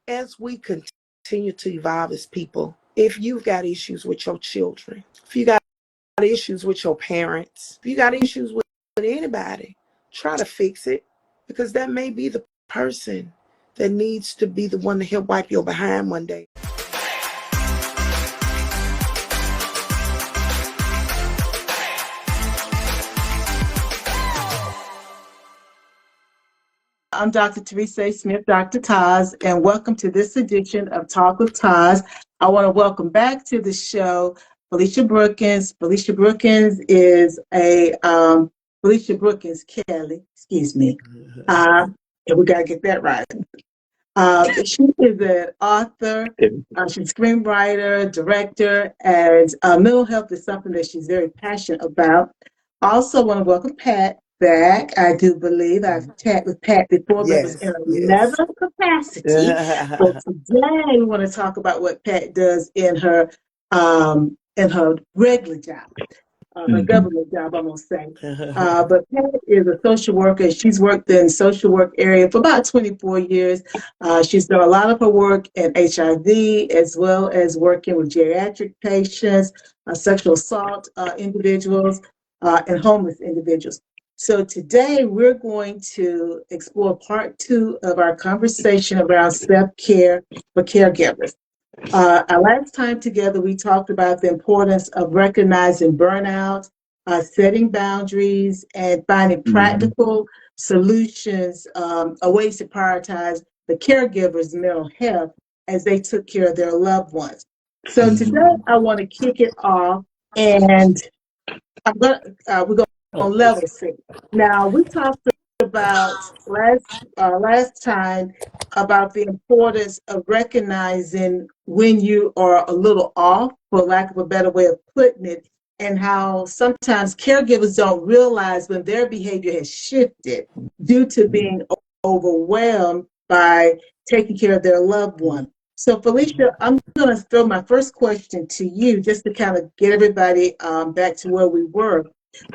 as we continue to evolve as people, if you've got issues with your children, if you got issues with your parents, if you got issues with anybody, try to fix it, because that may be the person that needs to be the one to help wipe your behind one day. I'm Dr. Teresa Smith, Dr. Taz, and welcome to this edition of Talk with Taz. I want to welcome back to the show Felicia Brookins. Felicia Brookins is Felicia Brookins Kelly, excuse me. And we got to get that right. She is an author, she's a screenwriter, director, and mental health is something that she's very passionate about. I also want to welcome Pat back. I do believe I've chatted with Pat before, but it was in another capacity. But today we want to talk about what Pat does in her regular job. Her government job, I'm going to say. But Pat is a social worker. She's worked in social work area for about 24 years. She's done a lot of her work in HIV, as well as working with geriatric patients, sexual assault individuals, and homeless individuals. So today we're going to explore part 2 of our conversation around self-care for caregivers. Our last time together, we talked about the importance of recognizing burnout, setting boundaries, and finding practical solutions or ways to prioritize the caregiver's mental health as they took care of their loved ones. So today, I want to kick it off, and we're going to level set. Now, we talked about last time about the importance of recognizing when you are a little off, for lack of a better way of putting it, and how sometimes caregivers don't realize when their behavior has shifted due to being overwhelmed by taking care of their loved one. So, Felicia, I'm going to throw my first question to you just to kind of get everybody back to where we were.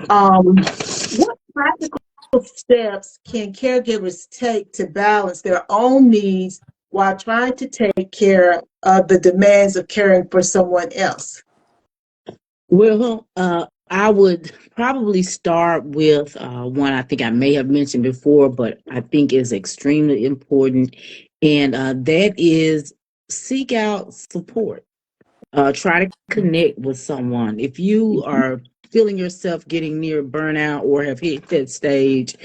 What practical steps can caregivers take to balance their own needs while trying to take care of the demands of caring for someone else? Well, I would probably start with one I think I may have mentioned before, but I think is extremely important, and that is seek out support. Try to connect with someone. If you are feeling yourself getting near burnout or have hit that stage,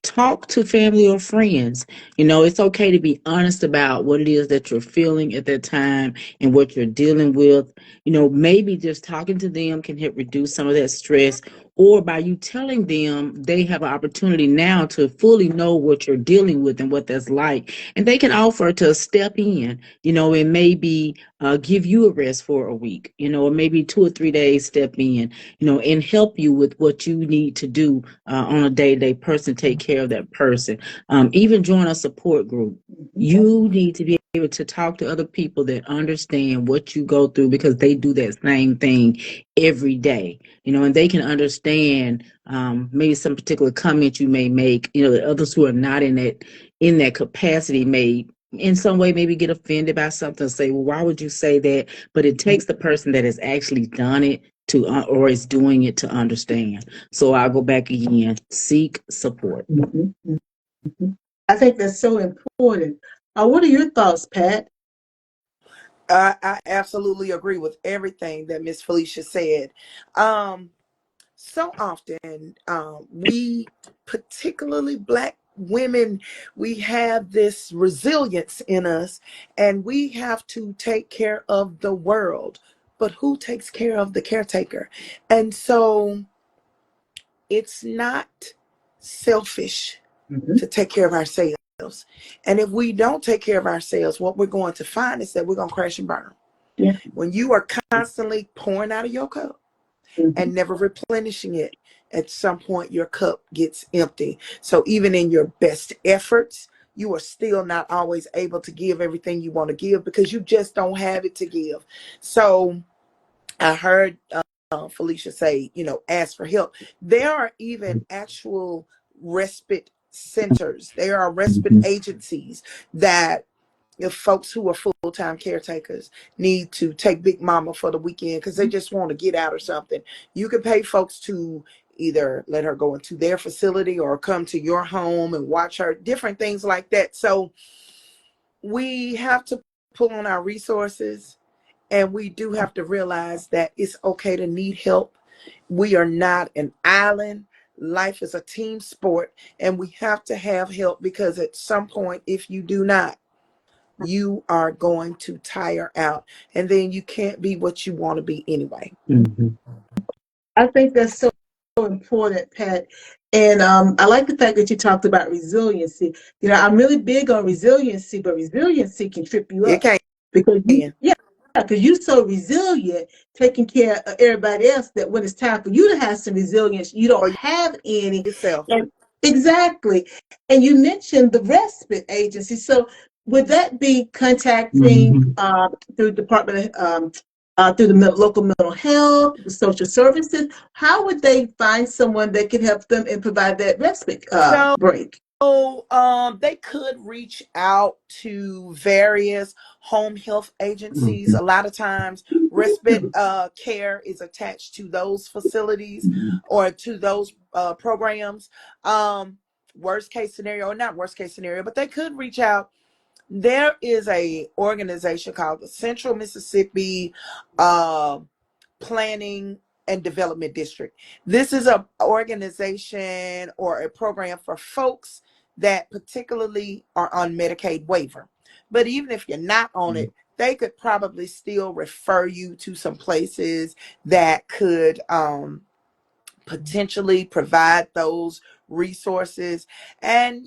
talk to family or friends. It's okay to be honest about what it is that you're feeling at that time and what you're dealing with. Maybe just talking to them can help reduce some of that stress, or by you telling them, they have an opportunity now to fully know what you're dealing with and what that's like. And they can offer to step in, and maybe give you a rest for a week, or maybe 2 or 3 days, step in, and help you with what you need to do on a day-to-day person, take care of that person. Even join a support group. You need to be able to talk to other people that understand what you go through, because they do that same thing every day, and they can understand maybe some particular comment you may make, that others who are not in that capacity may in some way maybe get offended by something, say, well, why would you say that? But it takes the person that has actually done it to or is doing it to understand. So I'll go back again, seek support. I think that's so important. What are your thoughts, Pat? I absolutely agree with everything that Miss Felicia said. So often, we, particularly Black women, we have this resilience in us, and we have to take care of the world. But who takes care of the caretaker? And so it's not selfish to take care of ourselves. And if we don't take care of ourselves, what we're going to find is that we're going to crash and burn. Yeah. When you are constantly pouring out of your cup and never replenishing it, at some point your cup gets empty. So even in your best efforts, you are still not always able to give everything you want to give, because you just don't have it to give. So I heard Felicia say, ask for help. There are even actual respite centers. There are respite agencies that if folks who are full-time caretakers need to take Big Mama for the weekend because they just want to get out or something, you can pay folks to either let her go into their facility or come to your home and watch her, different things like that. So we have to pull on our resources, and we do have to realize that it's okay to need help. We are not an island. Life is a team sport, and we have to have help, because at some point, if you do not, you are going to tire out, and then you can't be what you want to be anyway. Mm-hmm. I think that's so important, Pat. And I like the fact that you talked about resiliency. You know, I'm really big on resiliency, but resiliency can trip you It up can. because yeah, because you're so resilient, taking care of everybody else, that when it's time for you to have some resilience, you don't For have any. yourself. And exactly. And you mentioned the respite agency. So would that be contacting Mm-hmm. through Department through the local mental health, the social services? How would they find someone that can help them and provide that respite So break? they could reach out to various home health agencies. A lot of times, respite care is attached to those facilities or to those programs. Worst case scenario, or not worst case scenario, but they could reach out. There is a organization called the Central Mississippi uh, Planning and Development District. This is a organization or a program for folks that particularly are on Medicaid waiver. But even if you're not on it, they could probably still refer you to some places that could potentially provide those resources. And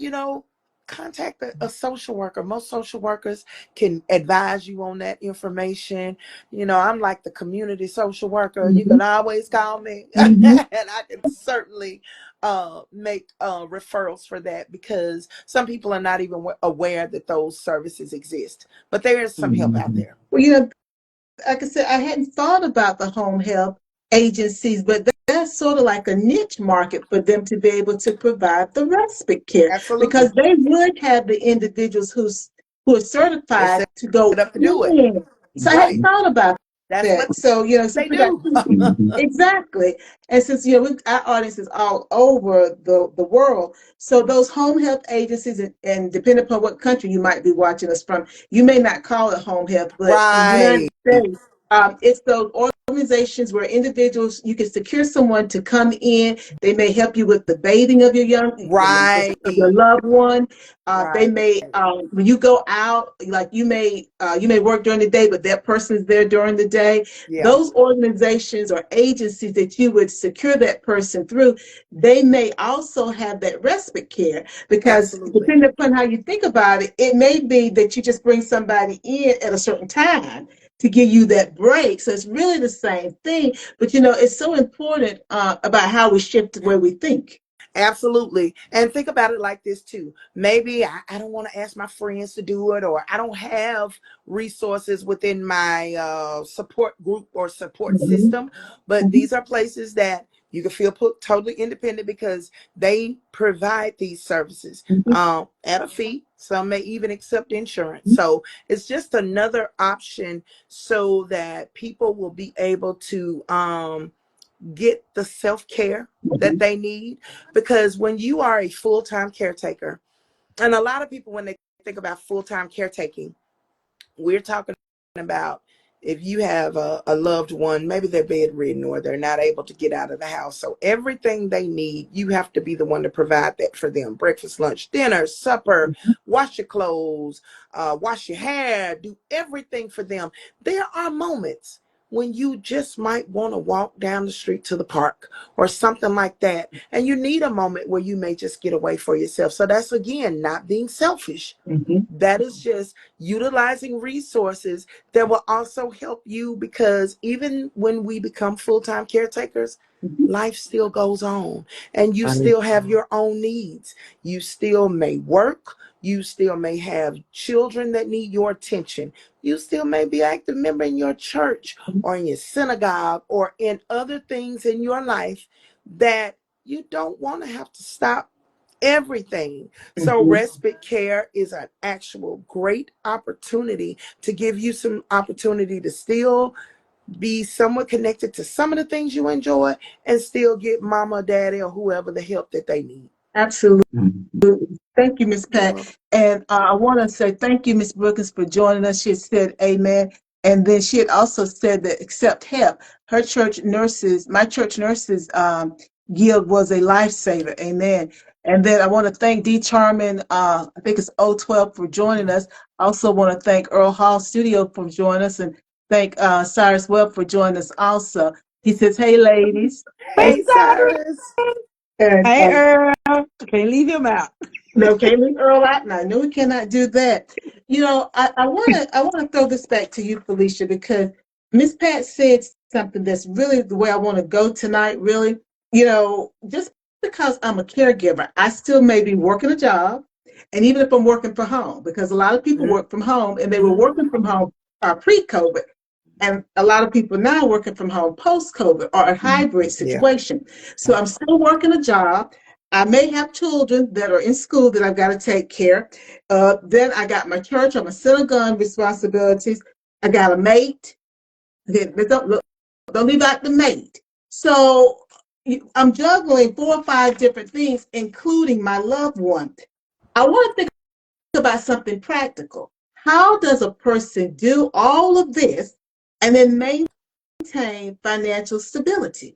contact a social worker. Most social workers can advise you on that information. I'm like the community social worker. You Mm-hmm. can always call me and Mm-hmm. I can certainly make referrals for that, because some people are not even aware that those services exist, but there is some help out Mm-hmm. there. Well, you know, like I said, I hadn't thought about the home health agencies, but that's sort of like a niche market for them to be able to provide the respite care, because Absolutely. they would have the individuals who are They're certified set to go up to do it. in. So I hadn't Right. thought about That's what that. So, since they we got do. exactly, and since our audience is all over the world, so those home health agencies, and depending upon what country you might be watching us from, you may not call it home health, but in the Right. United States, it's those organizations where individuals, you can secure someone to come in. They may help you with the bathing of Right. of your loved one. They Right. may, when you go out, like you may work during the day, but that person is there during the day. Yeah. Those organizations or agencies that you would secure that person through, they may also have that respite care, because Absolutely. depending upon how you think about it, it may be that you just bring somebody in at a certain time to give you that break. So it's really the same thing, but it's so important about how we shift the way we think. Absolutely. And think about it like this too. Maybe I don't want to ask my friends to do it, or I don't have resources within my support group or support Mhm. system. But Mhm. these are places that you can feel put totally independent, because they provide these services Mhm. at a fee. Some may even accept insurance. So it's just another option so that people will be able to get the self-care that Mhm. they need. Because when you are a full-time caretaker, and a lot of people, when they think about full-time caretaking, we're talking about if you have a loved one, maybe they're bedridden or they're not able to get out of the house. So everything they need, you have to be the one to provide that for them. Breakfast, lunch, dinner, supper, wash your clothes, wash your hair, do everything for them. There are moments when you just might want to walk down the street to the park or something like that. And you need a moment where you may just get away for yourself. So that's, again, not being selfish. Mhm. That is just utilizing resources that will also help you, because even when we become full-time caretakers, Mhm. life still goes on, and you Right. still have your own needs. You still may work. You still may have children that need your attention. You still may be an active member in your church or in your synagogue or in other things in your life that you don't want to have to stop everything. So Mhm. respite care is an actual great opportunity to give you some opportunity to still be somewhat connected to some of the things you enjoy and still get mama, daddy, or whoever the help that they need. Absolutely. Thank you, Miss You're Pat. welcome. And I want to say thank you, Miss Brookins, for joining us. She had said amen. And then she had also said that accept help. Her church nurses, my church nurses guild was a lifesaver. Amen. And then I want to thank D. Charman, I think it's O12 for joining us. I also want to thank Earl Hall Studio for joining us and thank Cyrus Webb for joining us also. He says, hey, ladies. Hey, Hey, Cyrus. Cyrus. And Hey, Earl. Can't leave him out. no, can't leave Earl out, and I know we cannot do that. I wanna throw this back to you, Felicia, because Miss Pat said something that's really the way I want to go tonight. Really, just because I'm a caregiver, I still may be working a job, and even if I'm working from home, because a lot of people work from home, and they were working from home pre-COVID. And a lot of people now working from home post-COVID or a hybrid Yeah. situation. So I'm still working a job. I may have children that are in school that I've got to take care. Then I got my church, I'm a synagogue responsibilities. I got a mate. Don't leave out the mate. So I'm juggling 4 or 5 different things, including my loved one. I want to think about something practical. How does a person do all of this and then maintain financial stability?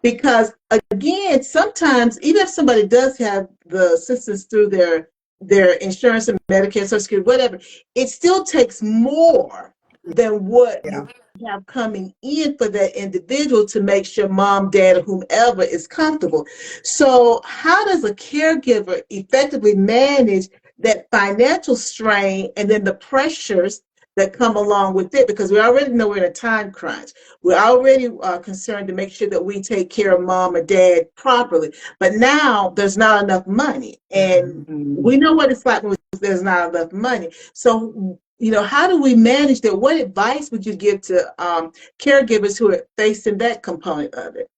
Because again, sometimes even if somebody does have the assistance through their insurance and Medicare, Social Security, whatever, it still takes more than what Yeah. you have coming in for that individual to make sure mom, dad, or whomever is comfortable. So how does a caregiver effectively manage that financial strain and then the pressures that come along with it? Because we already know we're in a time crunch. We're already concerned to make sure that we take care of mom or dad properly. But now there's not enough money. And we know what it's like when there's not enough money. So, how do we manage that? What advice would you give to caregivers who are facing that component of it?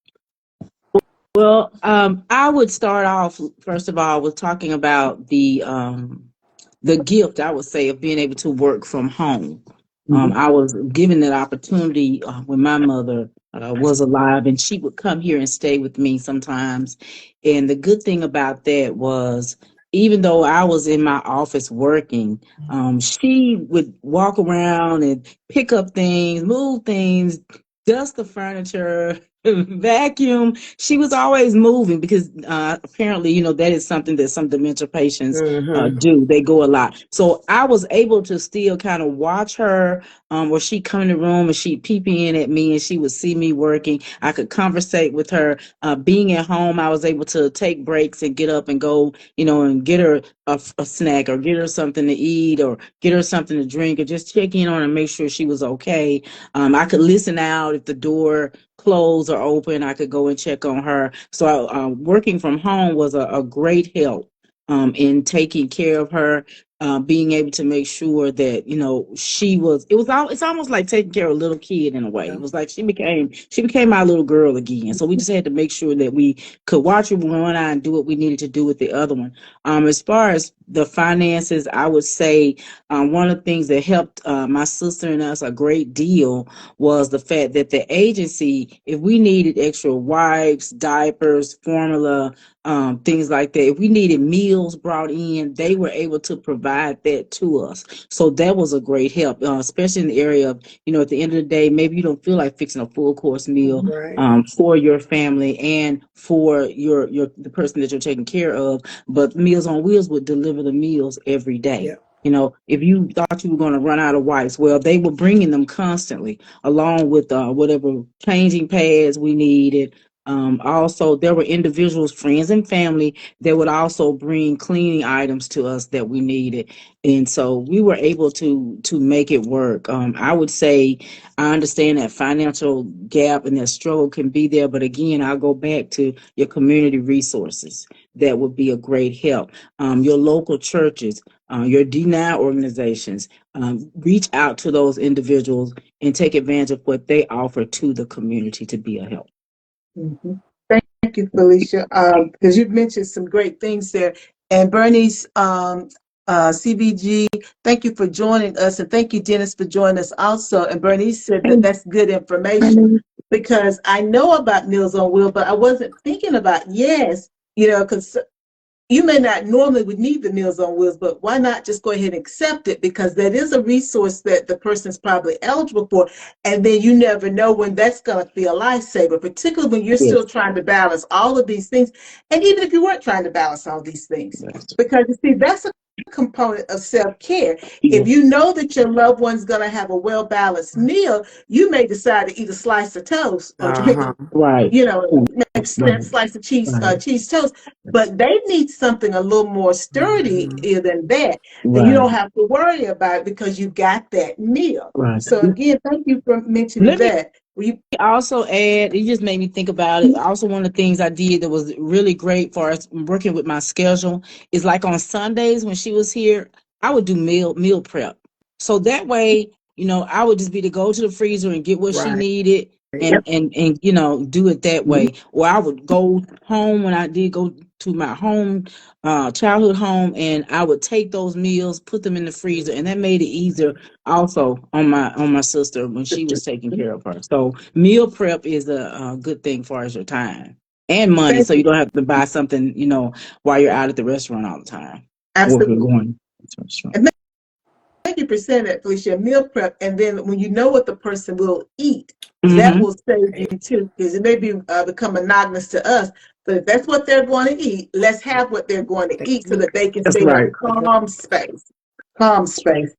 Well, I would start off first of all with talking about the gift, I would say, of being able to work from home. I was given that opportunity when my mother was alive, and she would come here and stay with me sometimes. And the good thing about that was, even though I was in my office working, she would walk around and pick up things, move things, dust the furniture, vacuum. She was always moving because apparently, that is something that some dementia patients do. They go a lot. So I was able to still kind of watch her, or she come in the room and she'd peep in at me and she would see me working. I could conversate with her. Being at home, I was able to take breaks and get up and go, and get her a snack or get her something to eat or get her something to drink or just check in on her and make sure she was okay. I could listen out if the door closed or open. I could go and check on her. So working from home was a great help in taking care of her, being able to make sure that it's almost like taking care of a little kid in a way. Yeah. It was like she became my little girl again. So we just had to make sure that we could watch her with one eye and do what we needed to do with the other one. As far as the finances, I would say one of the things that helped my sister and us a great deal was the fact that the agency, if we needed extra wipes, diapers, formula, things like that, if we needed meals brought in, they were able to provide that to us. So that was a great help, especially in the area of, at the end of the day, maybe you don't feel like fixing a full course meal Right. for your family and for the person that you're taking care of, but Meals on Wheels would deliver the meals every day. Yeah. If you thought you were going to run out of wipes, well, they were bringing them constantly, along with whatever changing pads we needed. Also, there were individuals, friends, and family that would also bring cleaning items to us that we needed, and so we were able to make it work. I would say I understand that financial gap and that struggle can be there, but again, I'll go back to your community resources. That would be a great help. Your local churches, your D9 organizations, reach out to those individuals and take advantage of what they offer to the community to be a help. Mhm. you, Felicia, because you've mentioned some great things there. And Bernice, CBG, thank you for joining us. And thank you, Dennis, for joining us also. And Bernice said that that's good information because I know about Meals on Wheels, but I wasn't thinking about, yes, because you may not normally would need the Meals on Wheels, but why not just go ahead and accept it? Because that is a resource that the person's probably eligible for. And then you never know when that's going to be a lifesaver, particularly when you're still trying to balance all of these things. And even if you weren't trying to balance all these things, because you see, that's a component of self-care. If you know that your loved one's going to have a well-balanced meal, you may decide to eat a slice of toast or drink, Right. maybe slice of cheese toast, but they need something a little more sturdy than that. Then you don't have to worry about it because you got that meal. Right. So again, thank you for mentioning that. Also add, it just made me think about it. Also, one of the things I did that was really great for us working with my schedule is like on Sundays when she was here, I would do meal prep. So that way, I would just be to go to the freezer and get what she Right. needed and do it that way. Or I would go home when I did go to my home, childhood home, and I would take those meals, put them in the freezer, and that made it easier also on my sister when she was taking care of her. So meal prep is a good thing for as your time and money, so you don't have to buy something while you're out at the restaurant all the time. Or if you're Absolutely. going to the restaurant. And thank you for saying that, Felicia. Meal prep, and then when you know what the person will eat, that will save you too, because it may become monotonous to us. But if that's what they're going to eat, let's have what they're going to eat so that they can That's stay in a right. calm space. Calm space.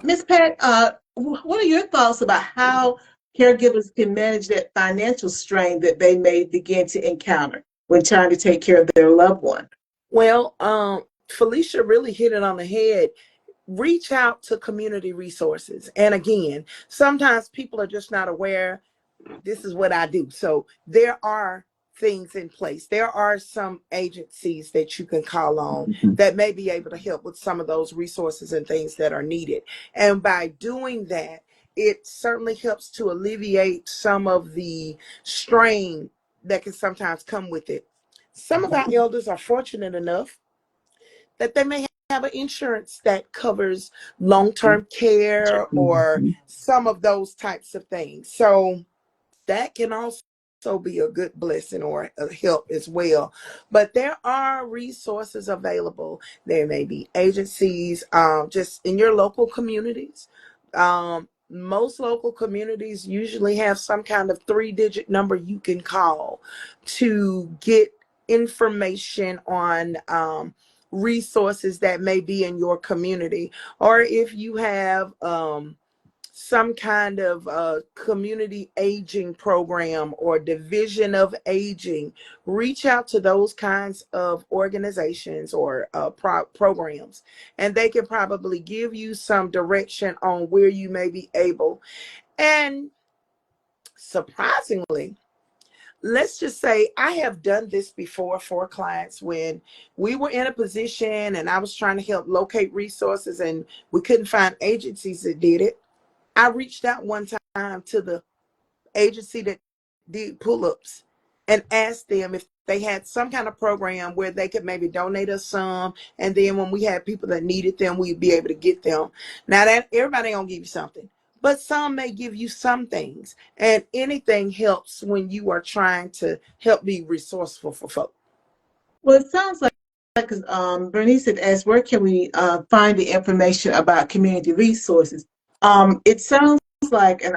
Ms. Pat, what are your thoughts about how caregivers can manage that financial strain that they may begin to encounter when trying to take care of their loved one? Well, Felicia really hit it on the head. Reach out to community resources. And again, sometimes people are just not aware this is what I do. So there are things in place. There are some agencies that you can call on that may be able to help with some of those resources and things that are needed. And by doing that, it certainly helps to alleviate some of the strain that can sometimes come with it. Some of our elders are fortunate enough that they may have an insurance that covers long-term care or some of those types of things. So that can also be a good blessing or a help as well. But there are resources available. There may be agencies just in your local communities. Most local communities usually have some kind of 3-digit number you can call to get information on resources that may be in your community. Or if you have some kind of community aging program or division of aging, reach out to those kinds of organizations or programs, and they can probably give you some direction on where you may be able. And surprisingly, let's just say I have done this before for clients when we were in a position and I was trying to help locate resources and we couldn't find agencies that did it. I reached out one time to the agency that did pull-ups and asked them if they had some kind of program where they could maybe donate us some, and then when we had people that needed them, we'd be able to get them. Now that everybody gonna give you something, but some may give you some things, and anything helps when you are trying to help be resourceful for folks. Well, it sounds like Bernice had asked, where can we find the information about community resources? It sounds like, and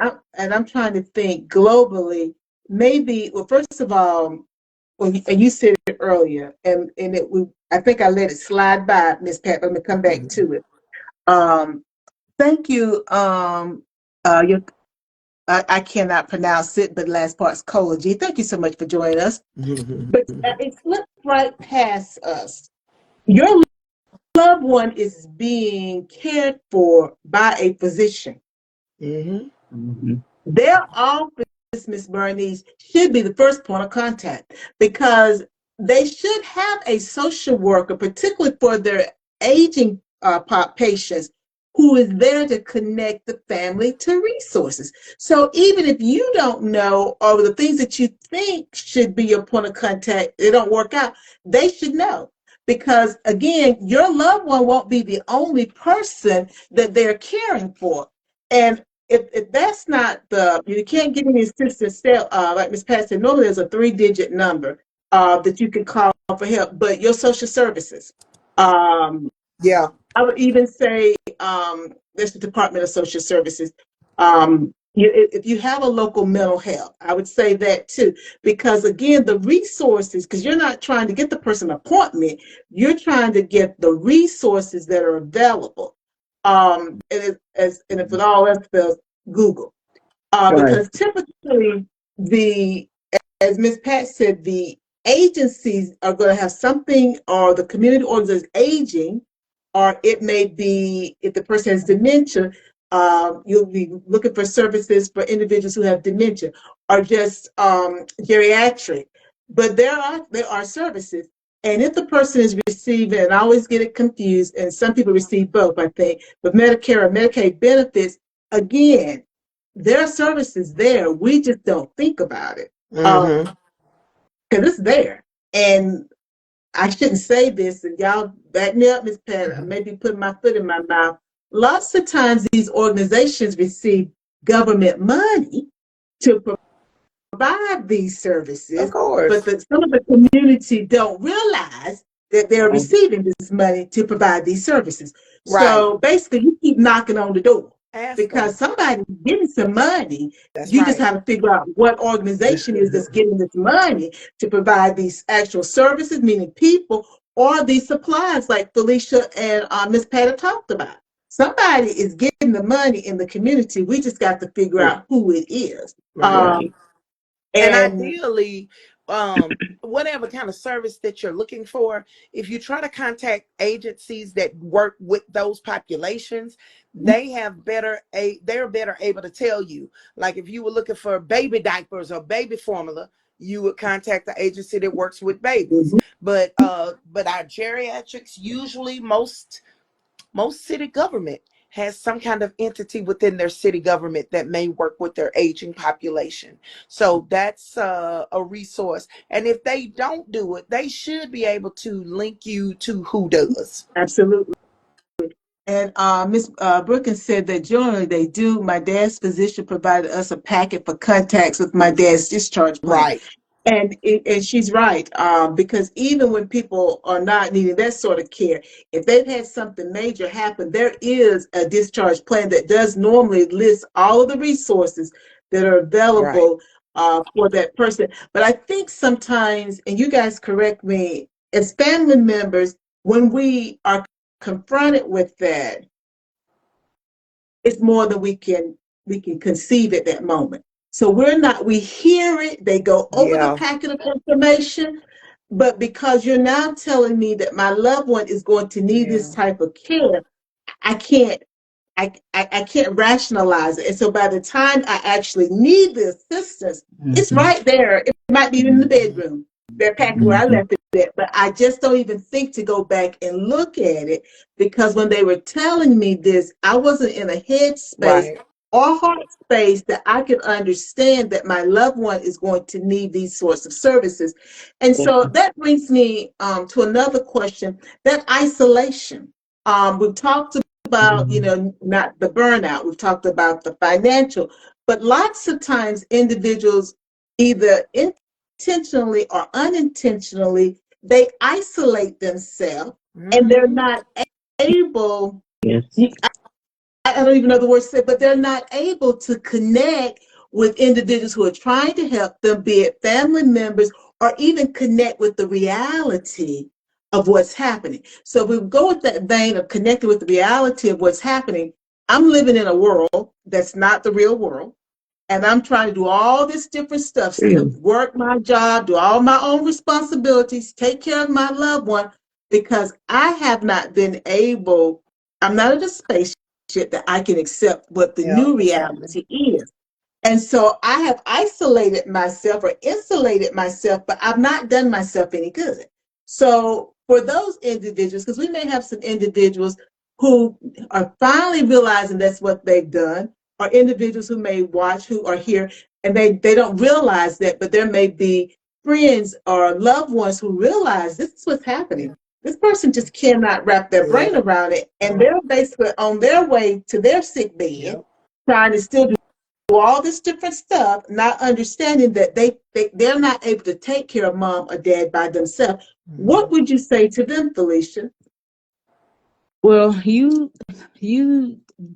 I'm trying to think globally. Maybe, well, first of all, and you said it earlier, and I think I let it slide by, Miss Pat. Let me come back to it. Thank you. I cannot pronounce it, but the last part's Kology. Thank you so much for joining us. But it slipped right past us. Your loved one is being cared for by a physician. Their office, Miss Bernice, should be the first point of contact because they should have a social worker, particularly for their aging patients, who is there to connect the family to resources. So even if you don't know, or the things that you think should be your point of contact, they don't work out, they should know. Because again, your loved one won't be the only person that they're caring for. And if that's not you can't get any assistance, like Ms. Pat said, normally there's a 3-digit number that you can call for help, but your social services, Yeah. I would even say there's the Department of Social Services. If you have a local mental health, I would say that too, because again, the resources, because you're not trying to get the person an appointment, you're trying to get the resources that are available. And if it all else fails, Google. Right. Because typically as Ms. Pat said, the agencies are going to have something, or the community organization is aging, or it may be, if the person has dementia, you'll be looking for services for individuals who have dementia, or just geriatric. But there are services. And if the person is receiving, and I always get it confused, and some people receive both, I think, but Medicare or Medicaid benefits, again, there are services there. We just don't think about it. Mm-hmm. Because it's there. And I shouldn't say this, and y'all back me up, Ms. Pat, I may be putting my foot in my mouth. Lots of times these organizations receive government money to provide these Of services, but course. some of the community don't realize that they're receiving this money to provide these services. Right. So basically, you keep knocking on the door Ask because them. somebody's getting some money. That's You just right. have to figure out what organization is that's getting this money to provide these actual services, meaning people, or these supplies like Felicia and Miss Patty talked about. Somebody is getting the money in the community. We just got to figure out who it is. Right. And And ideally, whatever kind of service that you're looking for, if you try to contact agencies that work with those populations, they're better able to tell you. Like if you were looking for baby diapers or baby formula, you would contact the agency that works with babies. But our geriatrics, usually most city government has some kind of entity within their city government that may work with their aging population. So that's a resource. And if they don't do it, they should be able to link you to who does. absolutely. And Ms. Brookins said that generally they do. My dad's physician provided us a packet for contacts with my dad's discharge plan. Right. And she's right, because even when people are not needing that sort of care, if they've had something major happen, there is a discharge plan that does normally list all of the resources that are Right. available for that person. But I think sometimes, and you guys correct me, as family members, when we are confronted with that, it's more than we can conceive at that moment. So we hear it, they go over the Yeah. packet of information, but because you're now telling me that my loved one is going to need this Yeah. type of care, I can't I can't rationalize it. And so by the time I actually need the assistance, it's right there. It might be in the bedroom, that packet where I left it at, but I just don't even think to go back and look at it, because when they were telling me this, I wasn't in a headspace Right. or heart space that I could understand that my loved one is going to need these sorts of services. And so that brings me to another question, that isolation. We've talked about, not the burnout, we've talked about the financial, but lots of times individuals, either intentionally or unintentionally, they isolate themselves and they're Mm-hmm. not able, Yes. I don't even know the word to say, but they're not able to connect with individuals who are trying to help them, be it family members, or even connect with the reality of what's happening. So if we go with that vein of connecting with the reality of what's happening, I'm living in a world that's not the real world. And I'm trying to do all this different stuff, still work my job, do all my own responsibilities, take care of my loved one, because I have not been able, I'm not at a space that I can accept what the Yeah. new What's happening? reality is. And so I have isolated myself or insulated myself, but I've not done myself any good. So for those individuals, because we may have some individuals who are finally realizing that's what they've done, or individuals who may watch, who are here, and they don't realize that, but there may be friends or loved ones who realize this is what's happening. This person just cannot wrap their brain around it, and they're basically on their way to their sick bed, trying to still do all this different stuff, not understanding that they're not able to take care of mom or dad by themselves. What would you say to them, Felicia? Well, you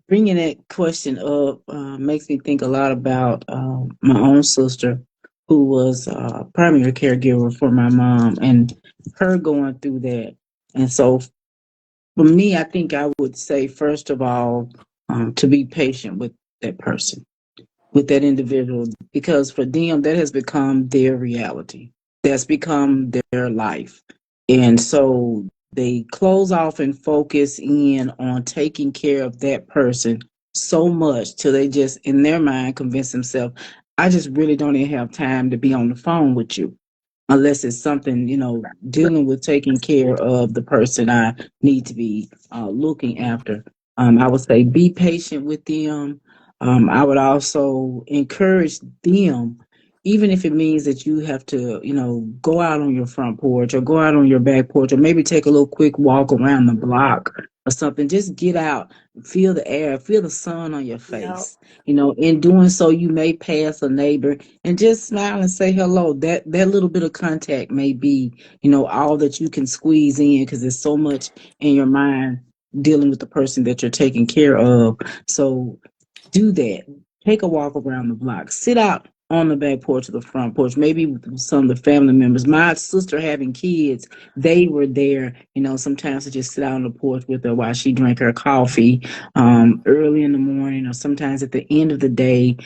bringing that question up makes me think a lot about my own sister, who was primary caregiver for my mom, and her going through that. And so, for me, I think I would say first of all to be patient with that person, with that individual, because for them that has become their reality. That's become their life. And so they close off and focus in on taking care of that person so much till they just in their mind convince themselves, I just really don't even have time to be on the phone with you unless it's something, dealing with taking care of the person I need to be looking after. I would say be patient with them. I would also encourage them, even if it means that you have to, go out on your front porch or go out on your back porch or maybe take a little quick walk around the block or something. Just get out, feel the air, feel the sun on your face. In doing so, you may pass a neighbor and just smile and say hello. That little bit of contact may be, all that you can squeeze in because there's so much in your mind dealing with the person that you're taking care of. So do that. Take a walk around the block. Sit out on the back porch or the front porch, maybe with some of the family members. My sister having kids, they were there, sometimes to just sit out on the porch with her while she drank her coffee early in the morning, or sometimes at the end of the day,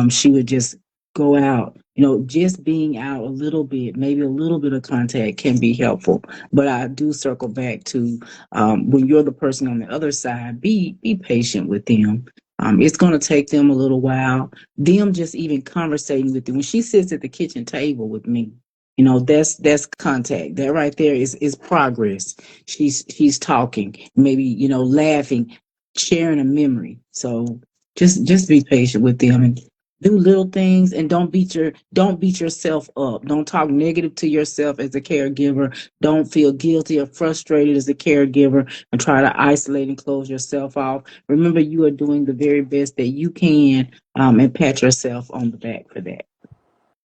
she would just go out. Just being out a little bit, maybe a little bit of contact can be helpful. But I do circle back to when you're the person on the other side, be patient with them. It's going to take them a little while. Them just even conversating with you. When she sits at the kitchen table with me, that's contact. That right there is progress. She's talking, maybe laughing, sharing a memory. So just be patient with them and do little things, and don't beat yourself up. Don't talk negative to yourself as a caregiver. Don't feel guilty or frustrated as a caregiver and try to isolate and close yourself off. Remember, you are doing the very best that you can, and pat yourself on the back for that.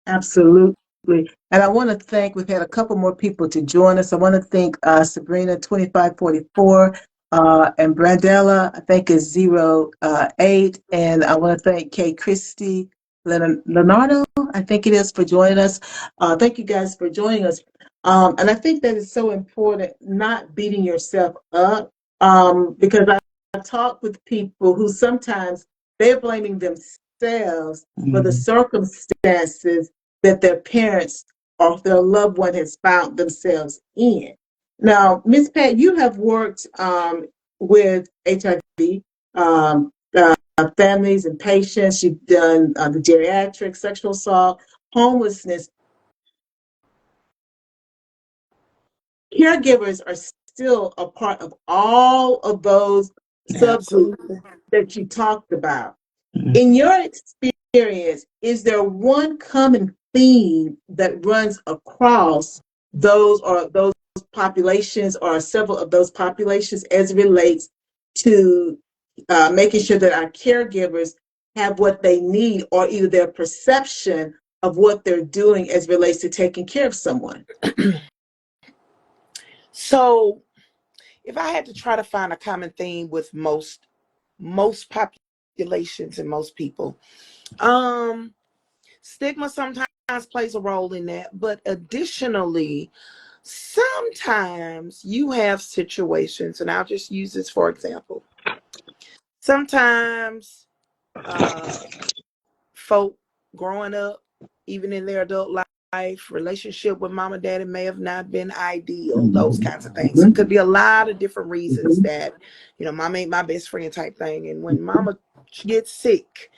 Absolutely. And I want to thank, we've had a couple more people to join us. I want to thank Sabrina 2544 and Brandella, I think is 08. And I want to thank Kay Christie Leonardo, I think it is, for joining us. Thank you guys for joining us. And I think that it's so important not beating yourself up, because I talk with people who sometimes they're blaming themselves for the circumstances that their parents or their loved one has found themselves in. Now, Ms. Pat, you have worked with HIV families and patients. You've done the geriatric, sexual assault, homelessness. Caregivers are still a part of all of those subgroups that you talked about. In your experience, is there one common theme that runs across those populations or several of those populations as it relates to making sure that our caregivers have what they need, or either their perception of what they're doing as it relates to taking care of someone? So if I had to try to find a common theme with most populations and most people, stigma sometimes plays a role in that, but additionally, sometimes you have situations, and I'll just use this for example. Sometimes folk growing up, even in their adult life, relationship with mom and daddy may have not been ideal, those kinds of things. It could be a lot of different reasons that, mom ain't my best friend type thing. And when mama gets sick,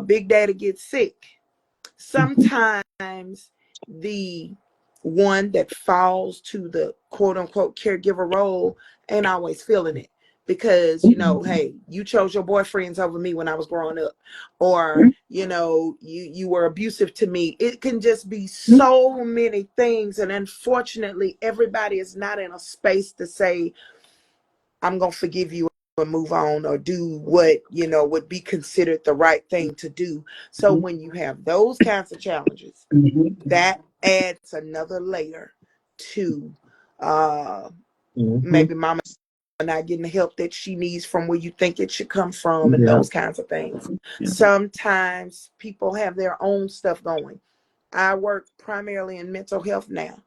big daddy gets sick, sometimes the one that falls to the quote unquote caregiver role ain't always feeling it. because, you know, hey, you chose your boyfriends over me when I was growing up, or, you know, you were abusive to me. It can just be so many things. And unfortunately, everybody is not in a space to say, I'm going to forgive you and move on, or do what, you know, would be considered the right thing to do. So when you have those kinds of challenges, that adds another layer to maybe mama not getting the help that she needs from where you think it should come from, and those kinds of things. Sometimes people have their own stuff going. I work primarily in mental health now.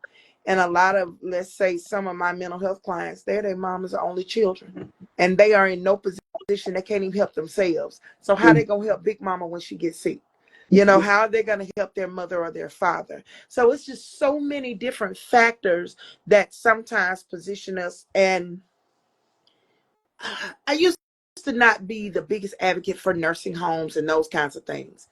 And a lot of, let's say, some of my mental health clients, their mamas are only children. And they are in no position, they can't even help themselves. So how they going to help Big Mama when she gets sick? You know, how are they going to help their mother or their father? So it's just so many different factors that sometimes position us. And I used to not be the biggest advocate for nursing homes and those kinds of things,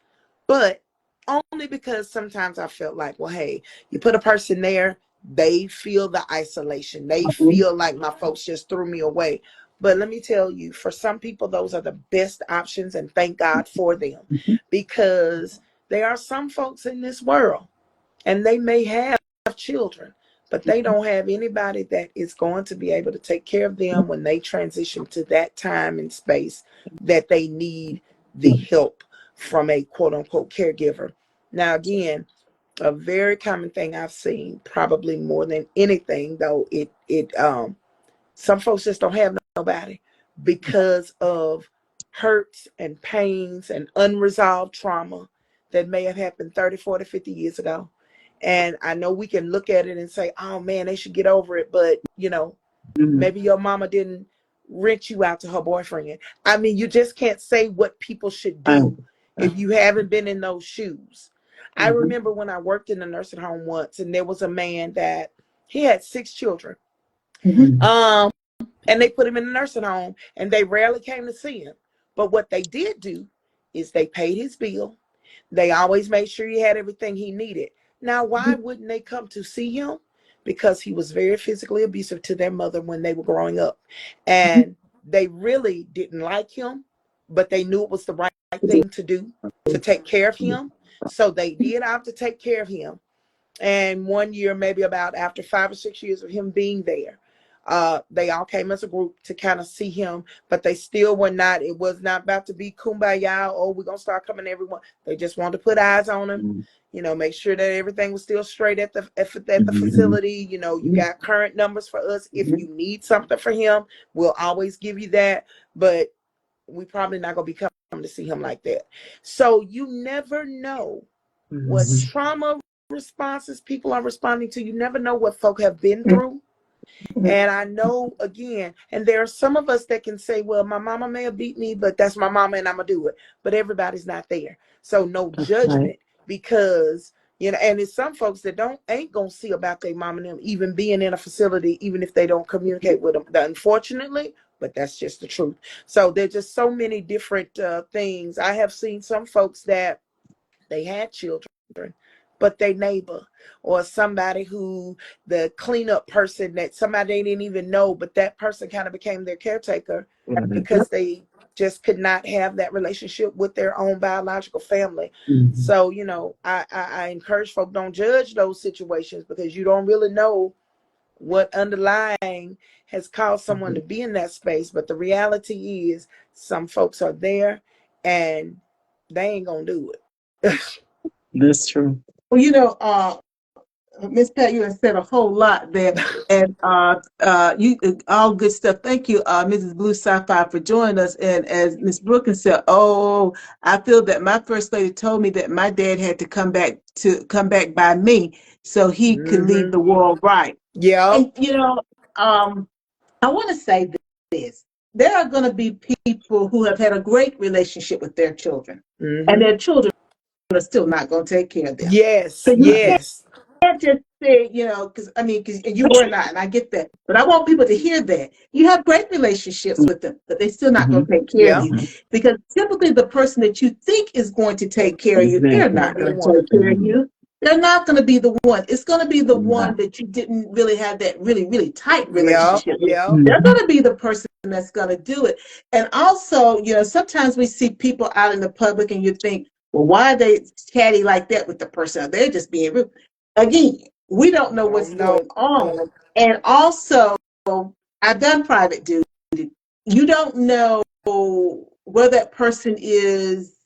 but only because sometimes I felt like, well, hey, you put a person there, they feel the isolation. They feel like my folks just threw me away. But let me tell you, for some people, those are the best options, and thank God for them, because there are some folks in this world, and they may have children, but they don't have anybody that is going to be able to take care of them when they transition to that time and space that they need the help from a quote unquote caregiver. Now, again, a very common thing I've seen, probably more than anything, though, some folks just don't have nobody because of hurts and pains and unresolved trauma that may have happened 30, 40, 50 years ago. And I know we can look at it and say, oh man, they should get over it. But, you know, maybe your mama didn't rent you out to her boyfriend. I mean, you just can't say what people should do if you haven't been in those shoes. I remember when I worked in a nursing home once, and there was a man that he had 6 children. And they put him in a nursing home, and they rarely came to see him. But what they did do is they paid his bill. They always made sure he had everything he needed. Now, why wouldn't they come to see him? Because he was very physically abusive to their mother when they were growing up. And they really didn't like him, but they knew it was the right thing to do to take care of him. So they did opt to take care of him. And one year, maybe about after 5 or 6 years of him being there, they all came as a group to kind of see him, but they still were not, it was not about to be kumbaya, oh, we're going to start coming everyone. They just wanted to put eyes on him, you know, make sure that everything was still straight at the facility. You know, you got current numbers for us. If you need something for him, we'll always give you that, but we probably not going to be coming to see him like that. So you never know what trauma responses people are responding to. You never know what folk have been through. And I know, again, and there are some of us that can say, well, my mama may have beat me, but that's my mama and I'm going to do it. But everybody's not there. So no judgment, because, you know, and it's some folks that ain't going to see about their mom and them even being in a facility, even if they don't communicate with them, unfortunately, but that's just the truth. So there's just so many different things. I have seen some folks that they had children, but their neighbor or somebody who, the cleanup person that somebody they didn't even know, but that person kind of became their caretaker because they just could not have that relationship with their own biological family. So, you know, I encourage folks, don't judge those situations, because you don't really know what underlying has caused someone to be in that space. But the reality is some folks are there and they ain't gonna do it. That's true. Well, you know, Miss Pat, you have said a whole lot there, and you all good stuff. Thank you, Mrs. Blue Sapphire, for joining us. And as Miss Brookins said, oh, I feel that my first lady told me that my dad had to come back by me so he could leave the world right. Yeah. And you know, I want to say this: there are going to be people who have had a great relationship with their children, and their children are still not going to take care of them. Yes. So you Yes. can't just say, you know, because you were not, and I get that, but I want people to hear that you have great relationships with them, but they're still not going to take care of you, because typically the person that you think is going to take care of you, they're not going to take care of you. They're not going to be the one. It's going to be the one that you didn't really have that really, really tight relationship with. They're going to be the person that's going to do it. And also, sometimes we see people out in the public and you think, well, why are they chatty like that with the person? They're just being rude. Again, we don't know what's Don't know. going on. And also, I've done private duty. You don't know where that person is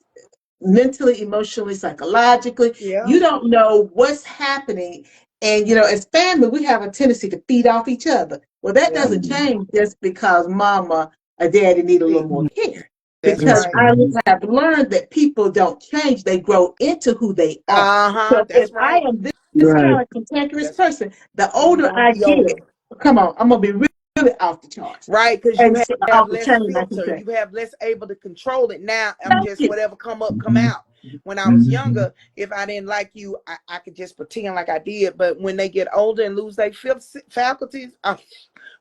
mentally, emotionally, psychologically. Yeah. You don't know what's happening. And, as family, we have a tendency to feed off each other. Well, that Yeah. doesn't change just because mama or daddy need a little more care. That's Because right. I have learned that people don't change. They grow into who they are. So if That's I right. am this kind of cantankerous person, the Who you older gonna I be older. get, come on, I'm going to be really off the charts. Right, because you And so have off the less chain, I can filter. say. You have less able to control it. Now I'm Thank just you. whatever come up, come out. When I was younger, if I didn't like you, I could just pretend like I did. But when they get older and lose their faculties,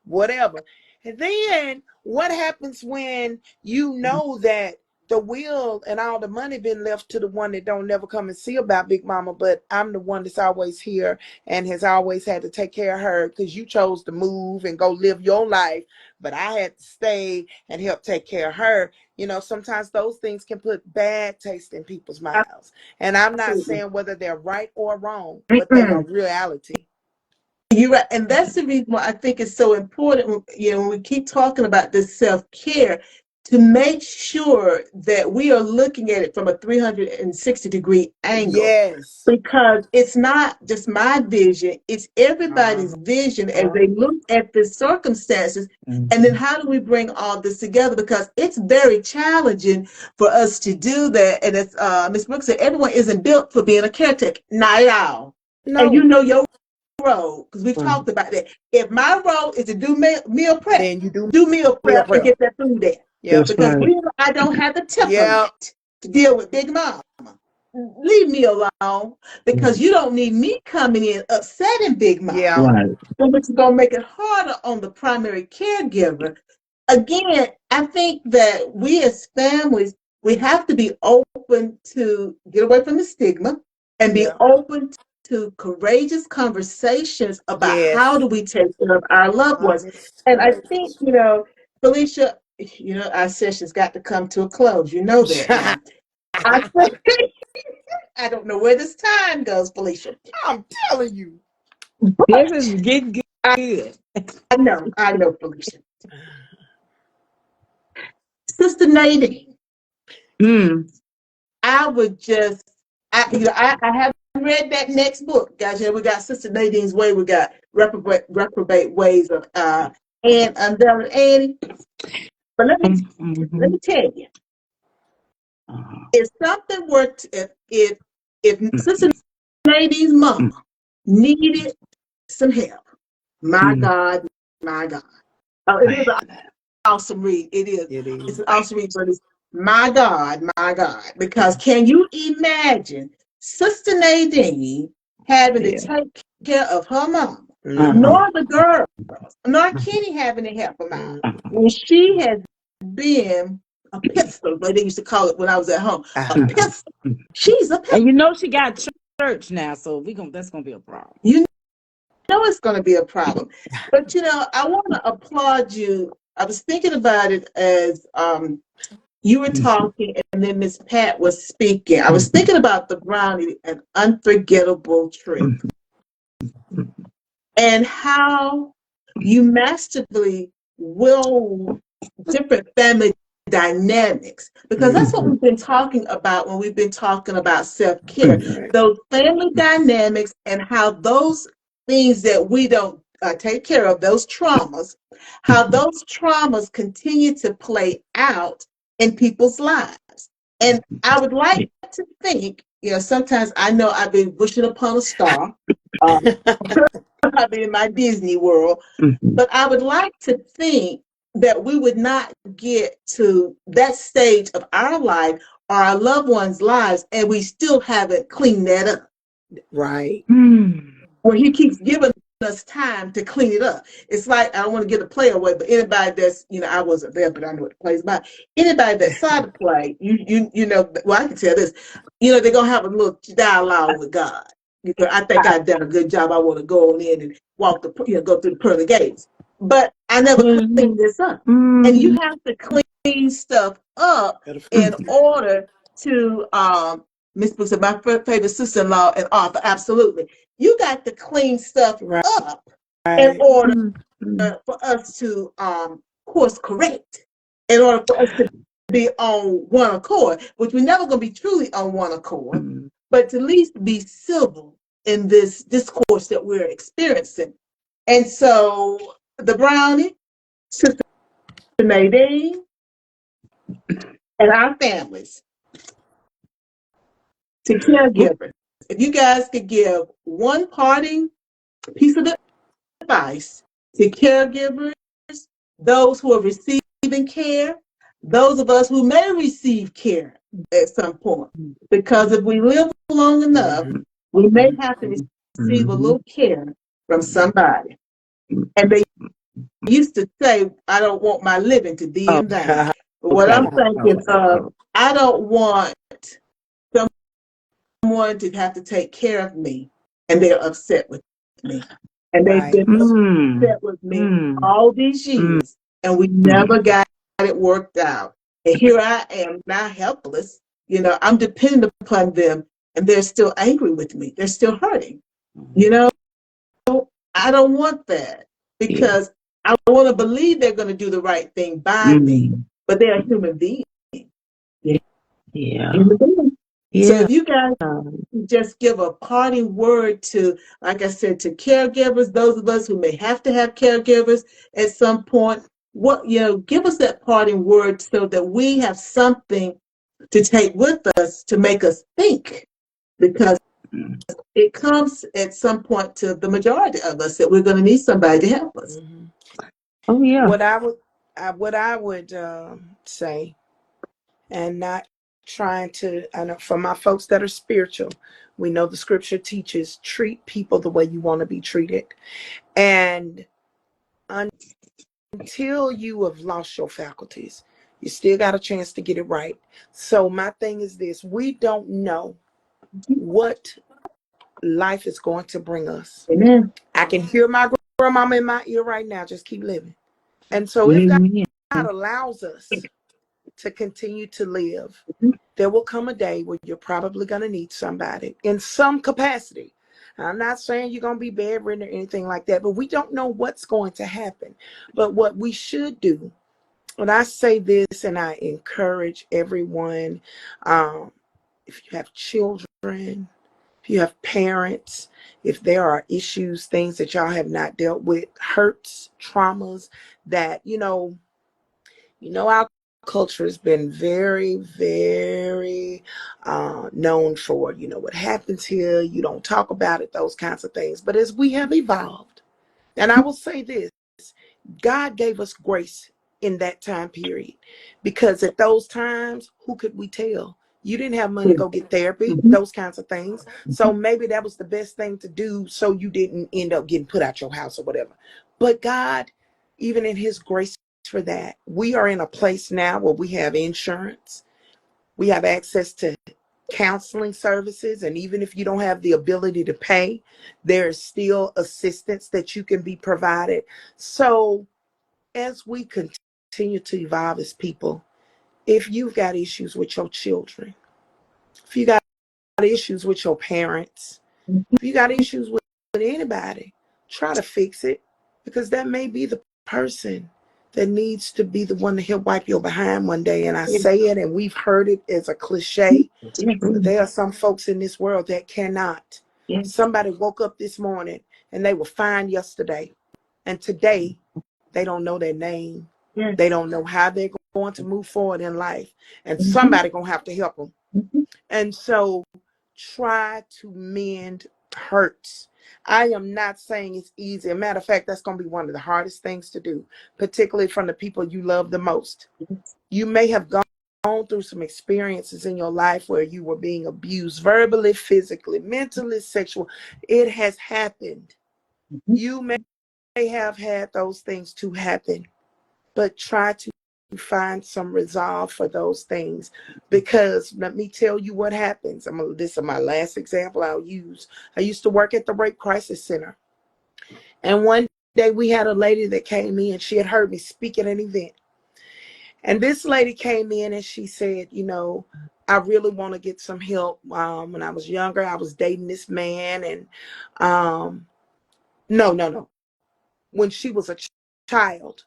whatever. And then what happens when you know that the will and all the money been left to the one that don't never come and see about Big Mama, but I'm the one that's always here and has always had to take care of her because you chose to move and go live your life, but I had to stay and help take care of her. Sometimes those things can put bad taste in people's mouths. And I'm not Absolutely. saying whether they're right or wrong, but they are reality. You're right. And that's the reason why I think it's so important, when we keep talking about this self-care, to make sure that we are looking at it from a 360-degree angle. Yes. Because it's not just my vision, it's everybody's vision as they look at the circumstances. And then how do we bring all this together? Because it's very challenging for us to do that. And as Ms. Brooks said, everyone isn't built for being a caretaker. Not at all. And No. your role, because we've talked about that. If my role is to do meal prep, Then you do do meal meal prep and prep. get that food there. Yeah. Because we know I don't have the Yeah. temperament to deal with Big Mama. Leave me alone, because you don't need me coming in upsetting Big Mama. Yeah. Right. Which is going to make it harder on the primary caregiver. Again, I think that we as families, we have to be open to get away from the stigma and be Yeah. open to courageous conversations about how do we take care of our loved ones. And I think, Felicia, our session's got to come to a close. You know that now. I don't know where this time goes, Felicia. I'm telling you. This is getting good. I know, Felicia. Sister Nadine, I would just, I haven't read that next book, guys. We got Sister Nadine's Way. We got Reprobate Ways of Anne Unveiled Annie. But let me tell you, if something worked, if Sister Nadine's mama needed some help, my God, oh, it is an awesome read. It is. It's an awesome read, but it's my God, because can you imagine Sister Nadine having to take care of her mom, nor the girls, nor Kenny having to help them out, when she has been a pistol, like they used to call it when I was at home, a pistol. She's a pistol. And she got church now, so that's gonna be a problem. It's going to be a problem. But I want to applaud you. I was thinking about it as you were talking, and then Miss Pat was speaking. I was thinking about the brownie, An Unforgettable Trip, and how you masterfully will different family dynamics, because that's what we've been talking about when we've been talking about self-care. Those family dynamics and how those things that we don't take care of, those traumas, how those traumas continue to play out in people's lives. And I would like to think, sometimes I know I've been wishing upon a star. I've been in my Disney world, but I would like to think that we would not get to that stage of our life or our loved ones' lives, and we still haven't cleaned that up. Right. Where he keeps giving us time to clean it up. It's like, I don't want to get a play away, but anybody that's, I wasn't there, but I know what the play's about. Anybody that saw the play, well, I can tell this, they're going to have a little dialogue with God. I think I've done a good job. I want to go on in and go through the pearly gates. but I never cleaned this up. And you have to clean stuff up in order to, Miss Books, my favorite sister-in-law and author, absolutely. You got to clean stuff up in order for us to course correct, in order for us to be on one accord, which we're never going to be truly on one accord, but to at least be civil in this discourse that we're experiencing. And so the brownie, Sister Nadine, and our families, to caregivers, if you guys could give one parting piece of advice to caregivers, those who are receiving care, those of us who may receive care at some point. Because if we live long enough, we may have to receive a little care from somebody. And they used to say, I don't want my living to be in vain. But what I'm thinking of, I don't want someone to have to take care of me and they're upset with me. And they've been upset with me all these years, and we never got it worked out. And here I am now helpless. You know, I'm dependent upon them, and they're still angry with me. They're still hurting. You know, I don't want that, because I want to believe they're going to do the right thing by me, but they're a human being. Human being. So if you guys just give a parting word to, like I said, to caregivers, those of us who may have to have caregivers at some point, give us that parting word so that we have something to take with us to make us think, because it comes at some point to the majority of us that we're going to need somebody to help us. Oh yeah. What I would say, and not trying to, I know for my folks that are spiritual, we know the scripture teaches treat people the way you want to be treated. And until you have lost your faculties, you still got a chance to get it right. So my thing is this: we don't know what life is going to bring us. Amen. I can hear my grandmama in my ear right now. Just keep living. And so if God allows us to continue to live, there will come a day where you're probably going to need somebody in some capacity. I'm not saying you're going to be bedridden or anything like that, but we don't know what's going to happen. But what we should do, and I say this and I encourage everyone, if you have children, if you have parents, if there are issues, things that y'all have not dealt with, hurts, traumas that, our culture has been very, very known for, what happens here, you don't talk about it, those kinds of things. But as we have evolved, and I will say this, God gave us grace in that time period, because at those times, who could we tell? You didn't have money to go get therapy, those kinds of things. So maybe that was the best thing to do, so you didn't end up getting put out your house or whatever. But God, even in his grace for that, we are in a place now where we have insurance, we have access to counseling services, and even if you don't have the ability to pay, there's still assistance that you can be provided. So as we continue to evolve as people, if you've got issues with your children, if you got issues with your parents, if you got issues with anybody, try to fix it, because that may be the person that needs to be the one to help wipe your behind one day. And I say it, and we've heard it as a cliche, but there are some folks in this world that cannot. Somebody woke up this morning and they were fine yesterday, and today they don't know their name. They don't know how they're going to move forward in life, and somebody gonna have to help them. And so try to mend hurts. I am not saying it's easy. As a matter of fact, that's going to be one of the hardest things to do, particularly from the people you love the most. You may have gone through some experiences in your life where you were being abused verbally, physically, mentally, sexual. It has happened. You may have had those things to happen, but try to find some resolve for those things, because let me tell you what happens. This is my last example I'll use. I used to work at the Rape Crisis Center, and one day we had a lady that came in. She had heard me speak at an event. And this lady came in and she said, I really want to get some help. When I was younger, I was dating this man. And no, no, no. When she was a child,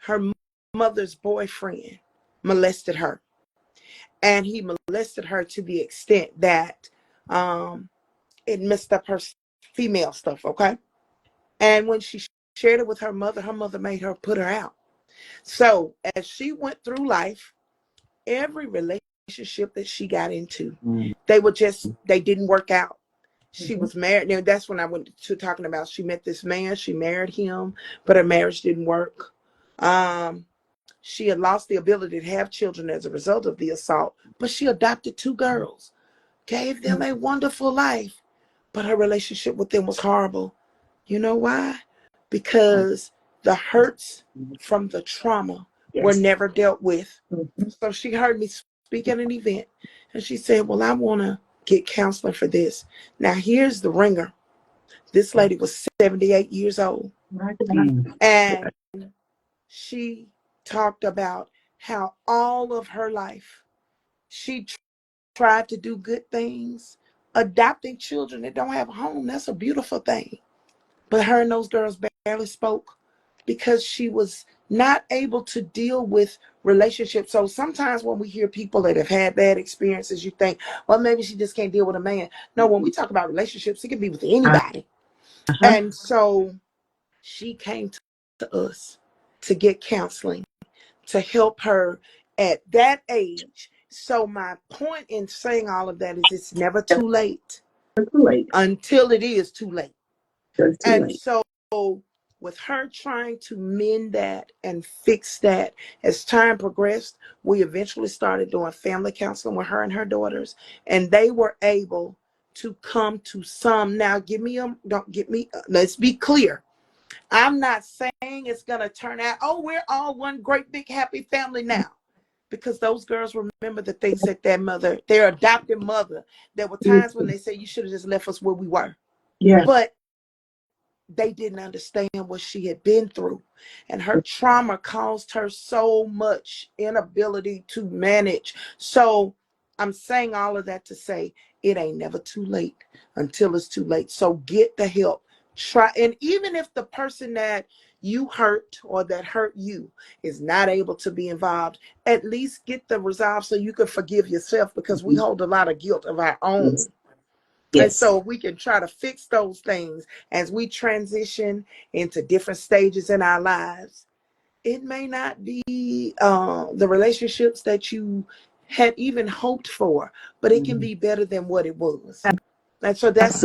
her mother's boyfriend molested her. And he molested her to the extent that it messed up her female stuff, okay? And when she shared it with her mother made her put her out. So as she went through life, every relationship that she got into, they didn't work out. She was married. Now that's when I went to talking about she met this man, she married him, but her marriage didn't work. She had lost the ability to have children as a result of the assault, but she adopted 2 girls, gave them a wonderful life, but her relationship with them was horrible. You know why? Because the hurts from the trauma were never dealt with. So she heard me speak at an event and she said, well, I want to get counseling for this. Now, here's the ringer. This lady was 78 years old. And she talked about how all of her life she tried to do good things. Adopting children that don't have a home, that's a beautiful thing. But her and those girls barely spoke because she was not able to deal with relationships. So sometimes when we hear people that have had bad experiences, you think, well, maybe she just can't deal with a man. No, when we talk about relationships, it can be with anybody. And so she came to us to get counseling, to help her at that age. So my point in saying all of that is it's never too late until it is too late. And so with her trying to mend that and fix that, as time progressed, we eventually started doing family counseling with her and her daughters, and they were able to come to some. Now, don't get me, let's be clear. I'm not saying it's going to turn out, oh, we're all one great big happy family now. Because those girls remember the things that their adopted mother, there were times when they said, you should have just left us where we were. But they didn't understand what she had been through. And her trauma caused her so much inability to manage. So I'm saying all of that to say it ain't never too late until it's too late. So get the help. Try. And even if the person that you hurt or that hurt you is not able to be involved, at least get the resolve so you can forgive yourself, because we hold a lot of guilt of our own. And so we can try to fix those things as we transition into different stages in our lives. It may not be the relationships that you had even hoped for, but it can be better than what it was. And so that's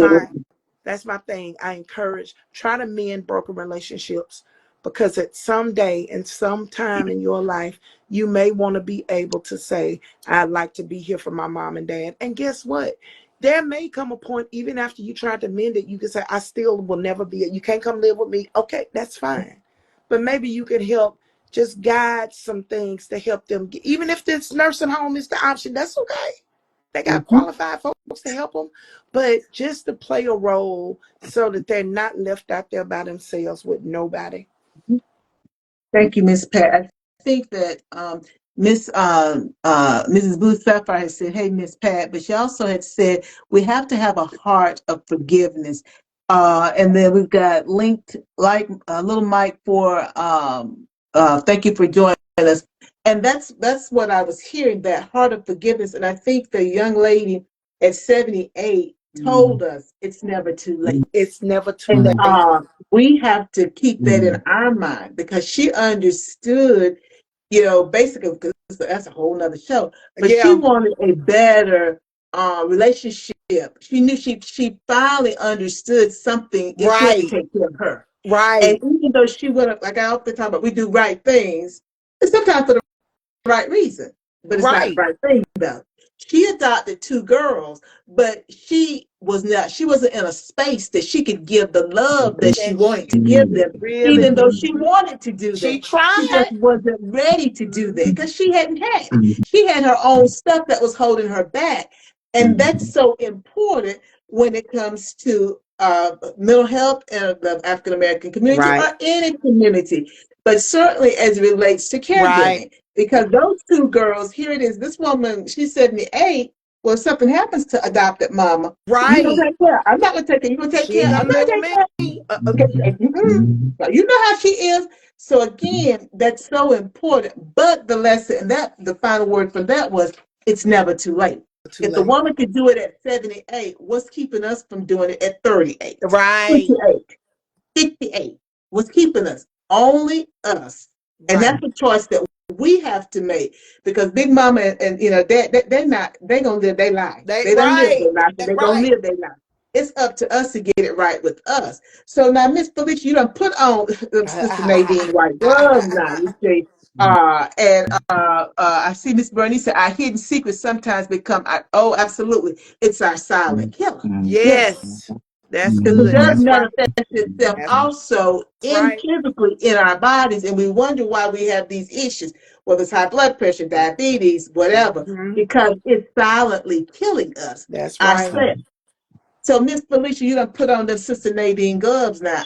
my thing. I encourage, try to mend broken relationships, because at some day and some time in your life, you may want to be able to say, I'd like to be here for my mom and dad. And guess what? There may come a point, even after you try to mend it, you can say, I still will never be, you can't come live with me. Okay, that's fine. But maybe you can help just guide some things to help them. Even if this nursing home is the option, that's okay. They got qualified folks to help them, but just to play a role so that they're not left out there by themselves with nobody. Thank you, Miss Pat. I think that Mrs. Booth Sapphire has said, "Hey, Miss Pat," but she also had said we have to have a heart of forgiveness. And then we've got linked like little Mike for thank you for joining us. And that's what I was hearing, that heart of forgiveness. And I think the young lady at 78 told us it's never too late. It's never too And late. we have to keep that in our mind, because she understood, basically, because that's a whole nother show. But she wanted a better relationship. She knew she finally understood something. She had to take care of her. And even though she would have, like I often talk about, we do right things, and sometimes for the right reason, but it's not the right thing though. She adopted 2 girls, but she wasn't in a space that she could give the love that she wanted to give them, even though she wanted to do She that. She tried. just wasn't ready to do that because she hadn't had it. She had her own stuff that was holding her back. And that's so important when it comes to mental health in the African American community Right. or any community, but certainly as it relates to Right. caregiving. Because those two girls, here it is, this woman, she's 78. Well, if something happens to adopted mama, you don't Right. take care. I'm not going to take care. You going to take She ain't care? I'm gonna not live with taking me. care. Mhm. Now, you know how she is. So again, that's so important. But the lesson, and that the final word for that was, it's never too late. Too If the late. woman could do it at 78, what's keeping us from doing it at 38, Right. 28, 58? What's keeping us? Only us. And Right. that's a choice that we have to make, because Big Mama and you know they're not, they're gonna live their life. They They done lived right. their life and they're gonna Right. live their life. It's up to us to get it right with us. So now, Miss Felicia, you done put on Sister Nadine white gloves now. You see, I see Miss Bernice said our hidden secrets sometimes become our, oh, absolutely, it's our silent killer. Yes, Yes. That's because it good. does That's right. manifest itself That's also in right. physically in our bodies, and we wonder why we have these issues, whether it's high blood pressure, diabetes, whatever, Hmm. because it's silently killing us That's right. ourselves. So, Miss Felicia, you done put on the Sister Nadine gloves now.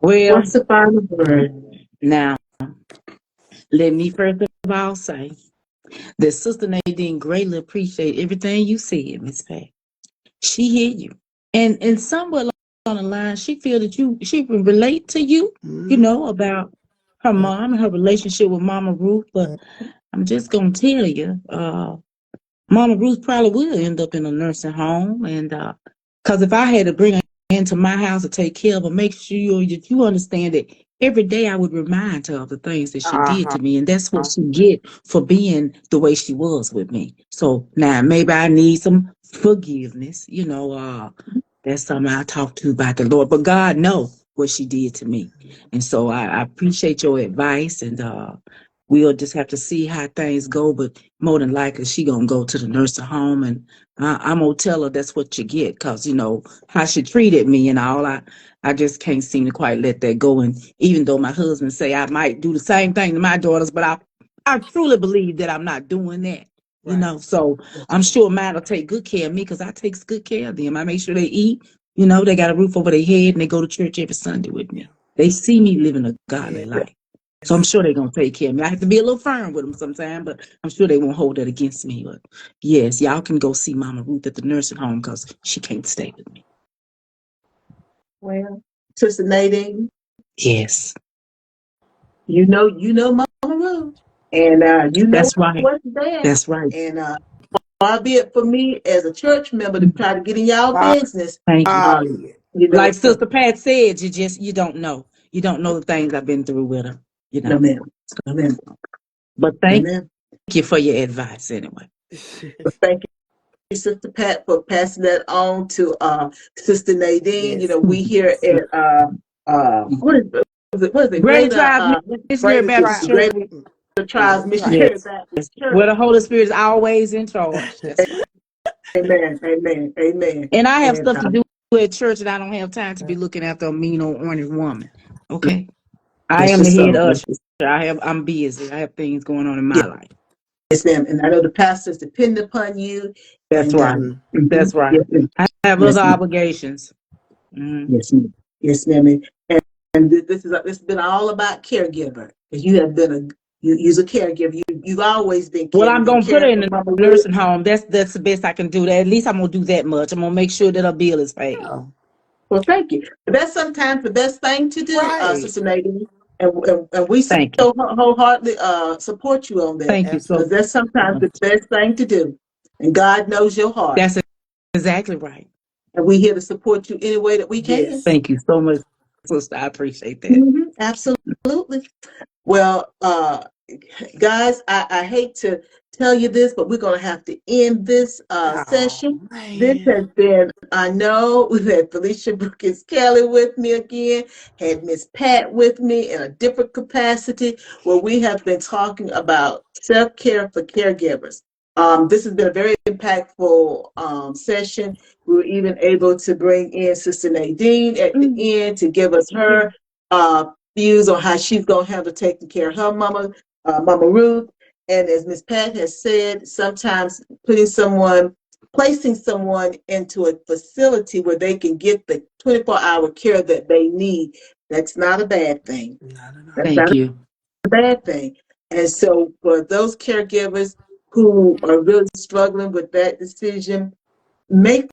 Well, What's the final word? now let me first of all say that Sister Nadine greatly appreciate everything you said, Miss Pat. She hear you, and somewhere along the line, she feel that she can relate to you, Mhm. about her mom and her relationship with Mama Ruth. But I'm just gonna tell you, Mama Ruth probably will end up in a nursing home, and because if I had to bring her into my house to take care of her, make sure that you understand that every day I would remind her of the things that she did Uh-huh. to me, and that's what she get for being the way she was with me. So now maybe I need some forgiveness, that's something I talk to about the Lord, but God knows what she did to me, and so I appreciate your advice, and we'll just have to see how things go, but more than likely she gonna go to the nursing home, and I'm gonna tell her that's what you get, because how she treated me and all. I just can't seem to quite let that go, and even though my husband say I might do the same thing to my daughters, but I truly believe that I'm not doing that. Right. So I'm sure mine will take good care of me because I take good care of them. I make sure they eat. They got a roof over their head and they go to church every Sunday with me. They see me living a godly life. So I'm Yes. sure they're gonna take care of me. I have to be a little firm with them sometimes, but I'm sure they won't hold that against me. But yes, y'all can go see Mama Ruth at the nursing home because she can't stay with me. Well, Sister Nadine, Yes, you know Mama Ruth, and you know that's right. what's there. That's right. And far be it for me as a church member to try to get in y'all Far, business. Thank you. far Uh, be it. you know, Like Sister Pat said, you don't know. You don't know the things I've been through with her. You no know. ma'am, no ma'am, But no thank ma'am. you for your advice anyway. But thank you, Sister Pat, for passing that on to Sister Nadine. You Yes. know, we here at what is it? Greater Tribes Missionary Greater Baptist trial. Church. Trials Right. Missionary Yes. Baptist Where Church. the Holy Spirit is always in charge. That's right. Amen, amen, amen. And I have And stuff to do at church, and I don't have time to be looking after a mean old orange woman. Okay. I that's am the just head so. usher. I'm busy. I have things going on in my Yes, life. ma'am. And I know the pastors depend upon you. That's And right. Mhm. That's right. yes, ma'am. I have Yes, other ma'am. obligations. Mm. Yes, ma'am. Yes, ma'am. And this has been all about caregiver. Because you have been you're a caregiver. You've always been Well, caring. I'm You've been gonna put her caring in for the Mama Ruth. nursing home. That's the best I can do. That at least I'm gonna do that much. I'm gonna make sure that her bill is paid. Oh, Well, thank you. But that's sometimes the best thing to do, right. Sister Nadine. And we so Thank you. wholeheartedly support you on that. Thank you Because so Absolutely. that's sometimes the much. best thing to do. And God knows your heart. That's exactly right. And we're here to support you any way that we can. Yes. Thank you so much, sister. I appreciate that. Absolutely. Well, guys, I hate to tell you this, but we're going to have to end this Oh session. This man. has been, I know, we've had Felicia Brookins Kelly with me again, had Miss Pat with me in a different capacity, where we have been talking about self-care for caregivers. This has been a very impactful session. We were even able to bring in Sister Nadine at the Mm. end to give us her uh, views on how she's going to handle taking care of her mama, Mama Ruth. And as Miss Pat has said, sometimes putting someone placing someone into a facility where they can get the 24-hour care that they need, that's not a bad thing. Not at all. That's Thank not you. a bad thing. And so for those caregivers who are really struggling with that decision, make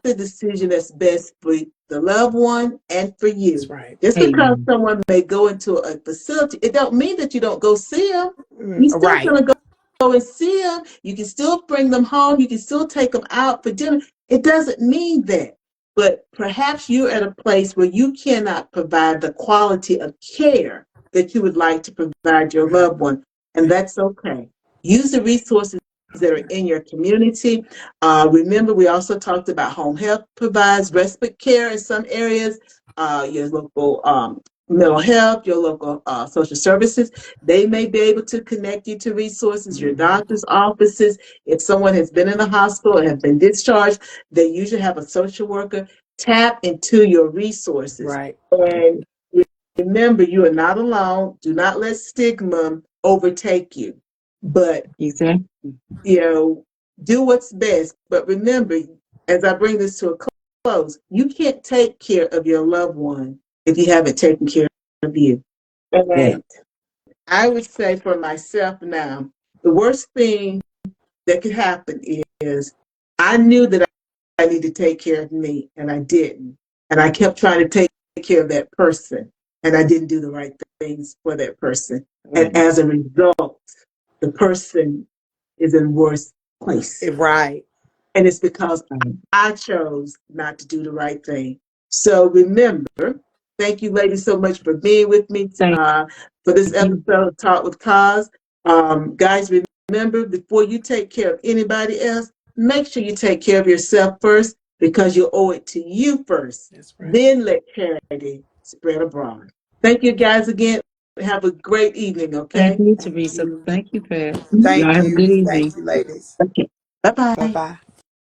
the decision that's best for the loved one and for That's you. right. Just because Amen. someone may go into a facility, it don't mean that you don't go see them. You still Right. gonna go and see them. You can still bring them home. You can still take them out for dinner. It doesn't mean that. But perhaps you're at a place where you cannot provide the quality of care that you would like to provide your Right. loved one, and that's okay. Use the resources that are in your community. Remember, we also talked about home health provides respite care in some areas. Your local mental health, your local social services, they may be able to connect you to resources, your Mhm. doctor's offices. If someone has been in the hospital and have been discharged, they usually have a social worker. Tap into your resources. Right. And remember, you are not alone. Do not let stigma overtake you. But Exactly. do what's best. But remember, as I bring this to a close, you can't take care of your loved one if you haven't taken care of you. That. And I would say for myself now, the worst thing that could happen is I knew that I need to take care of me and I didn't. And I kept trying to take care of that person and I didn't do the right things for that person. And Right. as a result, the person is in worse place. Right. And it's because I chose not to do the right thing. So remember, thank you, ladies, so much for being with me Thank for this you. episode of Talk with Cause. Guys, remember, before you take care of anybody else, make sure you take care of yourself first because you owe it to you first. That's right. Then let charity spread abroad. Thank you, guys, again. Have a great evening, Thank okay? you, Thank Teresa. you. Thank you, Pat. Y'all Thank have a you. good Thank evening. you, ladies. Okay. Bye-bye. Bye-bye.